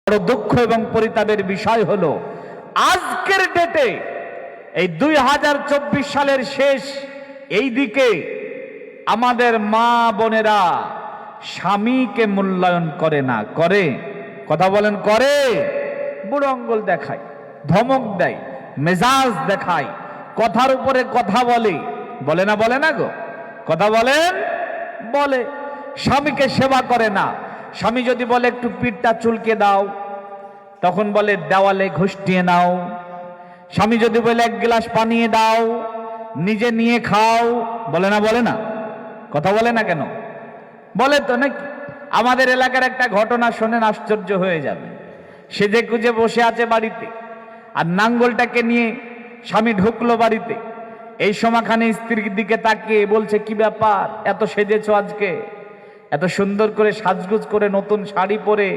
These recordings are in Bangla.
বড় দুঃখ এবং পরিতাপের বিষয় হলো আজকের ডেটে এই 2024 সালের শেষ এই দিকে আমাদের মা বোনেরা স্বামীকে মূল্যায়ন করে না। করে? কথা বলেন, করে? বুড়ো আঙ্গুল দেখায়, ধমক দেয়, মেজাজ দেখায়, কথার উপরে কথা বলে। বলে না? বলে না গো? কথা বলেন? বলে। স্বামীকে সেবা করে না। স্বামী যদি বলে একটু পিঠটা চুলকে দাও, তখন বলে দেওয়ালে ঘুষটিয়ে নাও। স্বামী যদি বলে এক গ্লাস পানি দাও, নিজে নিয়ে খাও। বলে না? বলে না? কথা বলে না কেন? বলে তো নাকি? আমাদের এলাকার একটা ঘটনা শোনেন, আশ্চর্য হয়ে যাবে। সেজে গুজে বসে আছে বাড়িতে, আর নাঙ্গলটাকে নিয়ে স্বামী ঢুকলো বাড়িতে। এই সময়খানে স্ত্রীর দিকে তাকিয়ে বলছে, কি ব্যাপার, এত সেজেছো আজকে, এত সুন্দর করে সাজগুজ করে নতুন শাড়ি পরে,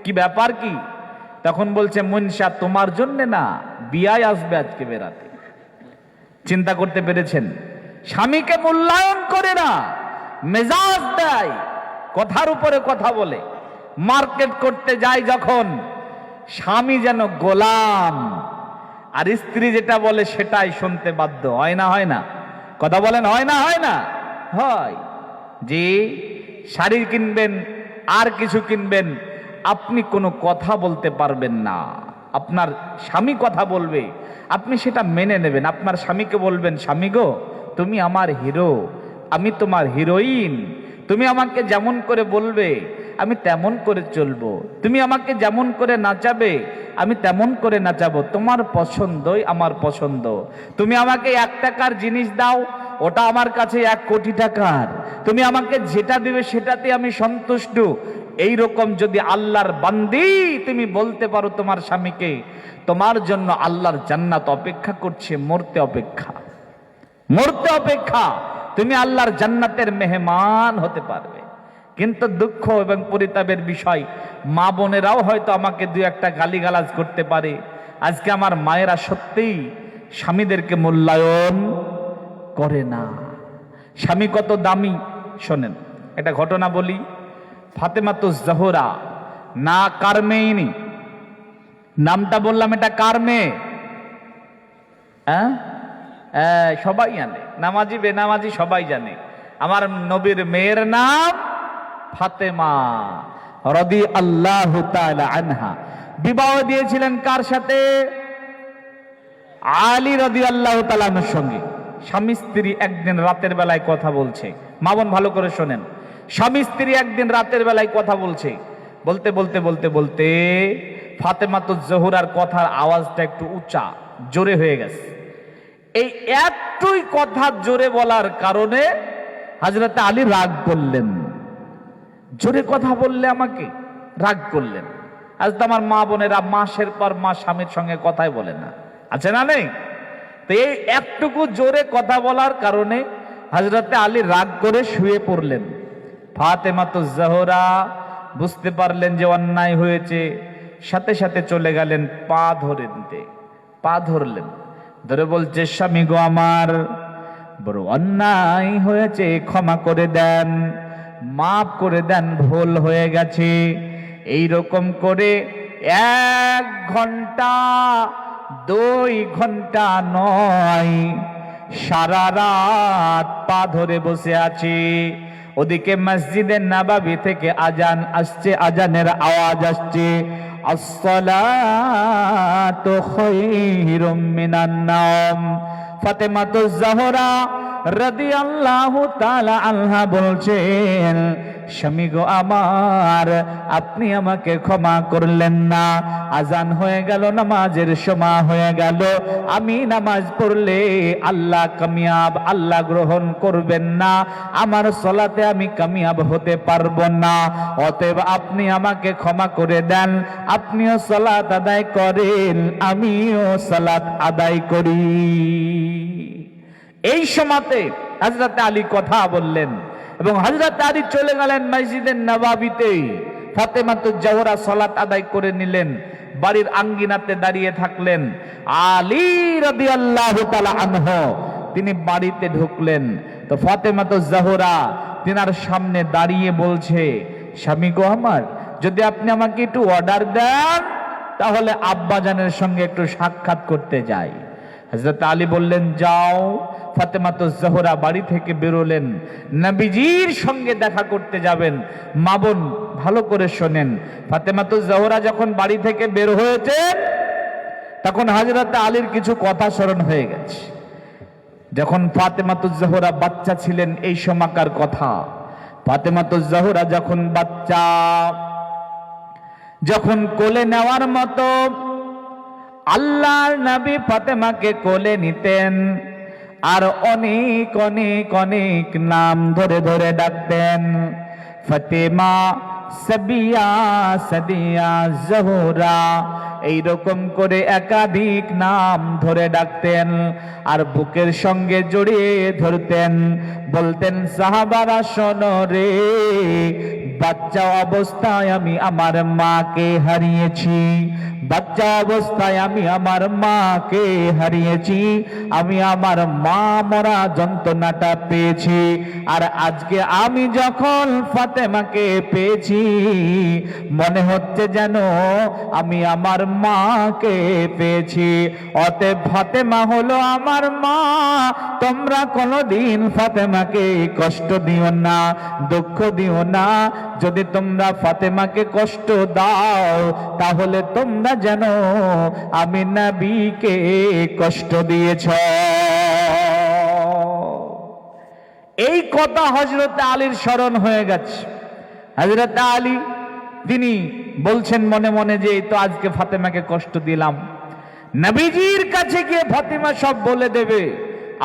কি ব্যাপার কি? তখন বলছে, মনসা তোমার জন্য না, বিয়ায় আসবে আজকে বেড়াতে। চিন্তা করতে পেরেছেন? স্বামীকে মূল্যায়ন করে না, মেজাজ দেয়, কথার উপরে কথা বলে। মার্কেট করতে যায় যখন, স্বামী যেন গোলাম, আর স্ত্রী যেটা বলে সেটাই শুনতে বাধ্য। হয় না? হয় না? কথা বলেন, হয় না? হয় না? হয়। যে শাড়ি কিনবেন আর কিছু কিনবেন, আপনি কোনো কথা বলতে পারবেন না। আপনার স্বামী কথা বলবে, আপনি সেটা মেনে নেবেন। আপনার স্বামীকে বলবেন, স্বামী গো, তুমি আমার হিরো, আমি তোমার হিরোইন। তুমি আমাকে যেমন করে বলবে আমি তেমন করে চলবো। তুমি আমাকে যেমন করে নাচাবে আমি তেমন করে নাচাবো। তোমার পছন্দই আমার পছন্দ। তুমি আমাকে 1 টাকার জিনিস দাও, ওটা আমার কাছে 1 কোটি টাকার। তুমি আমাকে যেটা দিবে সেটাতে আমি সন্তুষ্ট। এই রকম যদি আল্লাহর বান্দি তুমি বলতে পারো তোমার স্বামীকে, তোমার জন্য আল্লাহর জান্নাত অপেক্ষা করছে, মরতে অপেক্ষা, মরতে অপেক্ষা। তুমি আল্লাহর জান্নাতের মেহমান হতে পারবে। কিন্তু দুঃখ এবং পরিতাপের বিষয়, মা বোনেরাও হয়তো আমাকে 2-1টা গালিগালাজ করতে পারে। আজকে আমার মায়েরা সত্যিই স্বামীদেরকে মূল্যায়ন করে না। স্বামী কত দামি শোনেন, একটা ঘটনা বলি। ফাতেমাতুজ জোহরা, না কার মেয়ে, নামটা বললাম, এটা কার মেয়ে? সবাই জানে, নামাজি বেনামাজি সবাই জানে। আমার নবীর মেয়ের নাম ফাতেমা রাদিয়াল্লাহু তাআলা আনহা। বিবাহ দিয়েছিলেন কার সাথে? আলী রাদিয়াল্লাহু তাআলা আনহুর সঙ্গে। স্বামী স্ত্রী একদিন রাতের বেলায় কথা বলছে। মা বোন ভালো করে শোনেন। স্বামী স্ত্রী একদিন রাতের বেলায় কথা বলছে। বলতে বলতে বলতে বলতে ফাতেমাতুজ জোহরার কথার আওয়াজটা একটু উঁচা, জোরে হয়ে গেছে। এই একটুই কথা জোরে বলার কারণে হযরত আলী রাগ করলেন। জোরে কথা বললে আমাকে রাগ করলেন। আজ তো আমার মা বোনেরা মাসের পর মাস স্বামীর সঙ্গে কথাই বলে না, আছে না নেই? তো এই একটুকু জোরে কথা বলার কারণে হযরত আলী রাগ করে শুয়ে পড়লেন। ফাতেমাতুজ জোহরা বুঝতে পারলেন যে অন্যায় হয়েছে, সাথে সাথে চলে গেলেন পা ধরে দিতে। পা ধরলেন, ধরে বলছে, স্বামী গো আমার, বড় অন্যায় হয়েছে, ক্ষমা করে দেন, মাফ করে দেন, ভুল হয়ে গেছে। এই রকম করে 1 ঘন্টা 2 ঘন্টা নয়, সারা রাত পা ধরে বসে আছি। ওদিকে মসজিদে নববী থেকে আজান আসছে, আজানের আওয়াজ আসছে, আসসালাতু খায়রুম মিনান নাওম। ফাতেমাতুজ জোহরা রাদিয়াল্লাহু তাআলা আনহা বলছেন, স্বামী গো আমার, আপনি আমাকে ক্ষমা করলেন না। আজান হয়ে গেল, নামাজের সময় হয়ে গেল। আমি নামাজ পড়লে আল্লাহ কামিয়াব, আল্লাহ গ্রহণ করবেন না। আমার সালাতে আমি কামিয়াব হতে পারবো না। অতএব আপনি আমাকে ক্ষমা করে দেন। আপনিও সালাত আদায় করেন, আমিও সালাত আদায় করি। এই সময়তে হযরত আলী কথা বললেন এবং হযরত আলী চলে গেলেন মসজিদে নববীতে। ফাতেমাতুজ জোহরা সালাত আদায় করে নিলেন, বাড়ির আঙ্গিনাতে দাঁড়িয়ে থাকলেন। আলী রাদিয়াল্লাহু তাআলা আনহু তিনি বাড়িতে ঢুকলেন। তো ফাতেমাতুজ জোহরা তিনার সামনে দাঁড়িয়ে বলছে, স্বামী গো আমার, যদি আপনি আমাকে একটু অর্ডার দেন তাহলে আব্বাজানের সঙ্গে একটু সাক্ষাৎ করতে যাই। হযরত আলী বললেন যাও। ফাতেমাতুজ জোহরা বাড়ি থেকে বেরোলেন, নবীজির সঙ্গে দেখা করতে যাবেন। মা বোন ভালো করে শোনেন, ফাতেমাতুজ জোহরা যখন বাড়ি থেকে বের হয়েছে তখন হযরত আলীর কিছু কথা স্মরণ হয়ে গেছে। যখন ফাতেমাতুজ জোহরা বাচ্চা ছিলেন এই সময়কার কথা। ফাতেমাতুজ জোহরা যখন বাচ্চা, যখন কোলে নেওয়ার মতো, আল্লাহর নবী ফাতেমাকে কোলে নিতেন আর অনেক অনেক অনেক নাম ধরে ধরে ডাকতেন। ফাতেমা, সাবিয়া, সাদিয়া, জোহরা, এইরকম করে একাধিক নাম ধরে ডাকতেন আর বুকের সঙ্গে জড়িয়ে ধরতেন। বলতেন সাহাবারা শোনো রে, বাচ্চা অবস্থায় আমি আমার মাকে হারিয়েছি, বাচ্চা অবস্থায় আমি আমার মাকে হারিয়েছি, আমি আমার মা মরা যন্ত্রণাটা পেয়েছি। আর আজকে আমি যখন ফাতেমাকে পেয়েছি মনে হচ্ছে যেন আমি আমার মাকে পেয়েছি। অতএব ফাতেমা হলো আমার মা, তোমরা কোনোদিন ফাতেমাকে কষ্ট দিও না, দুঃখ দিও না। যদি তোমরা ফাতেমাকে কষ্ট দাও তাহলে তোমরা যেন আমি নবীকে কষ্ট দিয়েছ। এই কথা হযরত আলীর স্মরণ হয়ে গেছে। হযরত আলী তিনি বলছেন মনে মনে যে এই তো আজকে ফাতেমাকে কষ্ট দিলাম, নবীজির কাছে গিয়ে ফাতেমা সব বলে দেবে,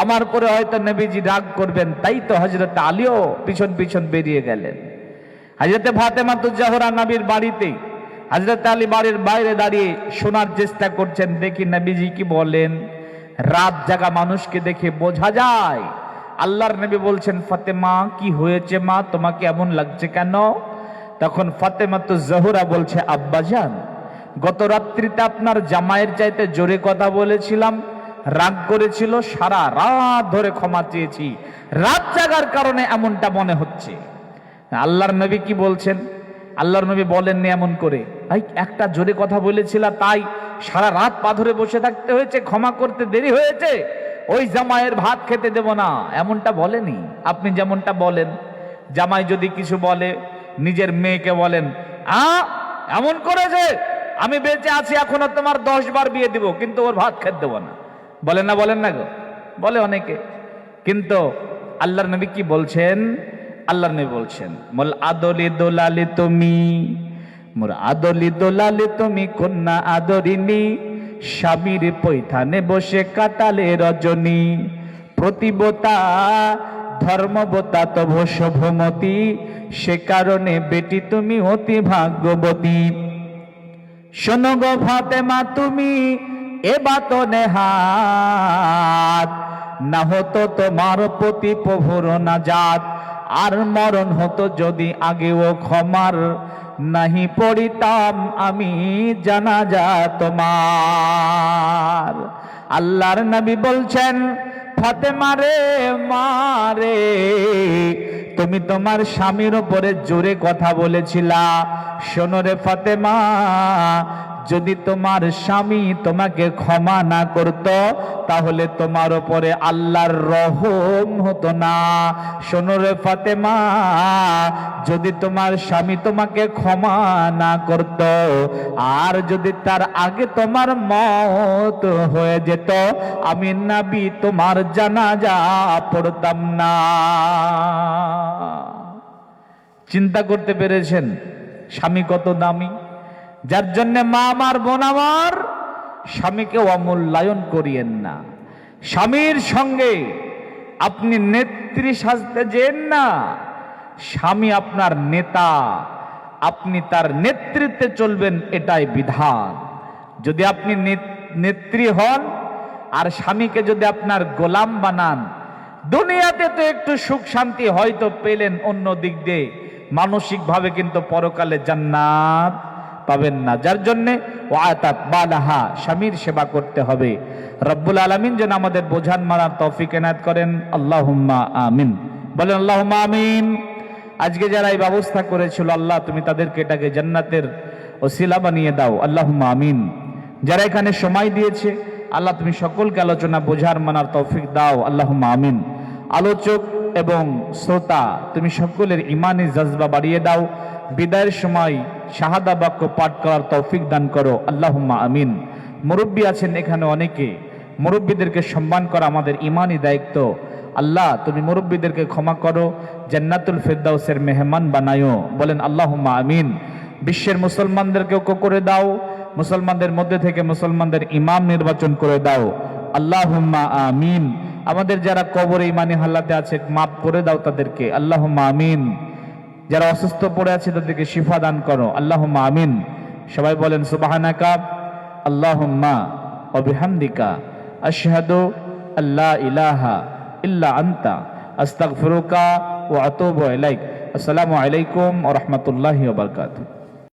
আমার পরে হয়তো নবীজি রাগ করবেন। তাই তো হযরত আলীও পিছন পিছন বেরিয়ে গেলেন। হযরত ফাতেমাতুজ জোহরা নবীর বাড়িতে, হযরত আলী বাড়ির বাইরে দাঁড়িয়ে শোনার চেষ্টা করছেন, দেখি নবীজি কি বলেন। রাত জাগা মানুষকে দেখে বোঝা যায়। আল্লাহর নবী বলছেন, ফাতেমা কি হয়েছে মা, তোমাকে এমন লাগছে কেন? তখন ফাতেমাতুজ জোহরা বলছে, আব্বাজান, গত রাত্রিতে আপনার জামাইয়ের চাইতে জোরে কথা বলেছিলাম, রাগ করেছিল, সারা রাত ধরে ক্ষমা চেয়েছি, রাত জাগার কারণে এমনটা মনে হচ্ছে। আল্লাহর নবী কি বলছেন? আল্লাহর নবী বলেননি এমন করে, ভাই একটা জোরে কথা বলেছিলা তাই সারা রাত পা ধরে বসে থাকতে হয়েছে, ক্ষমা করতে দেরি হয়েছে, ওই জামাইয়ের ভাত খেতে দেব না, এমনটা বলেনি। আপনি যেমনটা বলেন, জামাই যদি কিছু বলে নিজের মেয়েকে বলেন, এমন করেছে, আমি বেঁচে আছি এখনো তোমার 10 বার বিয়ে দিব, কিন্তু ওর ভাত খেতে দেবো না। বলেন না, বলেন না গো, বলে অনেকে। কিন্তু আল্লাহর নবী কি বলছেন? আল্লাহর নবী বলছেন, মোল আদলি দোলালি তুমি, মোর আদলি দোলালি তুমি কন্যা আদরিনী, স্বামীর পৈথানে বসে কাটালে রজনী, প্রতিবতা ধর্মবতা তব শুভমতি, সে কারণে বেটি তুমি অতি ভাগ্যবতী। শোনো গো ফাতেমা তুমি এ বাতো নেহাত, না হতো তোমার প্রতি প্রভুর নাজাত, আর মরণ হতো যদি আগেও ক্ষমার, নাহি পড়িতাম আমি জানাজা তোমার। আল্লাহর নবী বলছেন, ফাতেমা রে মারে, তুমি তোমার স্বামীর উপরে জোরে কথা বলেছিলা। শোনো রে ফাতেমা, যদি তোমার স্বামী তোমাকে ক্ষমা না করত তাহলে তোমার উপরে আল্লাহর রহম হতো না। শোনো রে ফাতেমা, যদি তোমার স্বামী তোমাকে ক্ষমা না করত আর যদি তার আগে তোমার মওত হয়ে যেত, আমি নবী তোমার জানাজা পড়তাম না। চিন্তা করতে পেরেছেন স্বামী কত দামি? যার জন্য মা আমার, বোন আমার, স্বামীকে অমূল্যায়ন করিয়েন না। স্বামীর সঙ্গে আপনি নেত্রী সাজতে যেন না। স্বামী আপনার নেতা, আপনি তার নেতৃত্বে চলবেন, এটাই বিধান। যদি আপনি নেত্রী হন আর স্বামীকে যদি আপনার গোলাম বানান, দুনিয়াতে তো একটু সুখ শান্তি হয়তো পেলেন, অন্য দিক দিয়ে মানসিকভাবে কিন্তু পরকালে জান্নাত পাবেন না। যার জন্যে ওয়াতাত বালাহা, স্বামীর সেবা করতে হবে। রব্বুল আলামিন যেন আমাদের বোঝান মারার তৌফিক এনায়েত করেন। আল্লাহুম্মা আমিন, বলেন আল্লাহুম্মা আমিন। আজকে যারা এই ব্যবস্থা করেছিল আল্লাহ তুমি তাদেরকে এটাকে জান্নাতের ওসিলা বানিয়ে দাও, আল্লাহুম্মা আমিন। যারা এখানে সময় দিয়েছে আল্লাহ তুমি সকলকে আলোচনা বোঝার মানার তৌফিক দাও, আল্লাহুম্মা আমিন। আলোচক এবং শ্রোতা তুমি সকলের ইমানি জজবা বাড়িয়ে দাও, বিদায়ের সময় শাহাদা বাক্য পাঠ করার তৌফিক দান করো, আল্লাহুম্মা আমিন। মুরব্বী আছেন এখানে অনেকে, মুরব্বীদেরকে সম্মান করা আমাদের ইমানি দায়িত্ব। আল্লাহ তুমি মুরব্বীদেরকে ক্ষমা করো, জান্নাতুল ফিরদাউসের মেহমান বানায়ো, বলেন আল্লাহুম্মা আমিন। বিশ্বের মুসলমানদেরকেও করে দাও, মুসলমানদের মধ্যে থেকে মুসলমানদের ইমাম নির্বাচন করে দাও, আল্লাহুম্মা আমিন। আমাদের যারা কবরে ইমানি হালাতে আছে মাফ করে দাও তাদেরকে, আল্লাহুম্মা আমিন। যারা অসুস্থ পড়ে আছে তাদেরকে শিফা দান করো, আল্লাহুম্মা আমিন। সবাই বলেন সুবহানাকা আল্লাহুম্মা ওয়া বিহামদিকা আশহাদু আল্লা ইলাহা ইল্লা আনতা আস্তাগফিরুকা ওয়া আতুবু ইলাইক। আসসালামু আলাইকুম ওয়া রাহমাতুল্লাহি ওয়া বারাকাতুহু।